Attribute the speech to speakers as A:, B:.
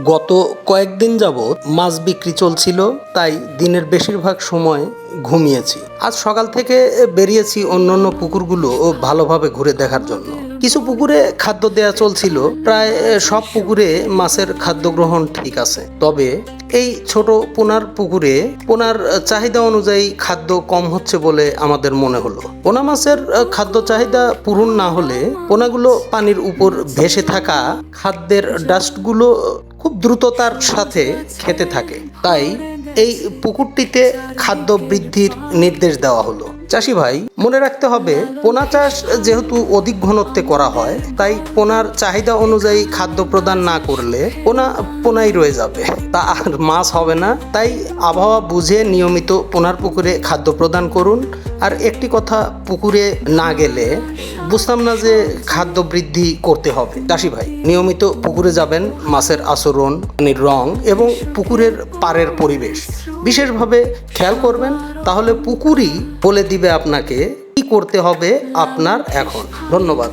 A: গত কয়েকদিন যাবৎ মাছ বিক্রি চলছিল, তাই দিনের বেশিরভাগ সময় ঘুমিয়েছি। আজ সকাল থেকে বেরিয়েছি অন্যান্য পুকুরগুলো ভালোভাবে ঘুরে দেখার জন্য। কিছু পুকুরে খাদ্য দেয়া চলছিল, প্রায় সব পুকুরে মাছের খাদ্য গ্রহণ ঠিক আছে। তবে এই ছোট পোনার পুকুরে পোনার চাহিদা অনুযায়ী খাদ্য কম হচ্ছে বলে আমাদের মনে হলো। পোনা মাছের খাদ্য চাহিদা পূরণ না হলে পোনাগুলো পানির উপর ভেসে থাকা খাদ্যের ডাস্টগুলো খুব দ্রুততার সাথে খেতে থাকে। তাই এই পুকুরটিতে খাদ্য বৃদ্ধির নির্দেশ দেওয়া হলো। চাষি ভাই, মনে রাখতে হবে, পোনা চাষ যেহেতু অধিক ঘনত্বে করা হয়, তাই পোনার চাহিদা অনুযায়ী খাদ্য প্রদান না করলে পোনাই রয়ে যাবে, তা আর মাছ হবে না। তাই আবহাওয়া বুঝে নিয়মিত পোনার পুকুরে খাদ্য প্রদান করুন। আর একটি কথা, পুকুরে না গেলে বুঝতাম না যে খাদ্য বৃদ্ধি করতে হবে। চাষি ভাই, নিয়মিত পুকুরে যাবেন। মাছের আচরণ, পানির রং এবং পুকুরের পাড়ের পরিবেশ বিশেষভাবে খেয়াল করবেন, তাহলে পুকুরই বলে দিবে আপনাকে কি করতে হবে আপনার এখন। ধন্যবাদ।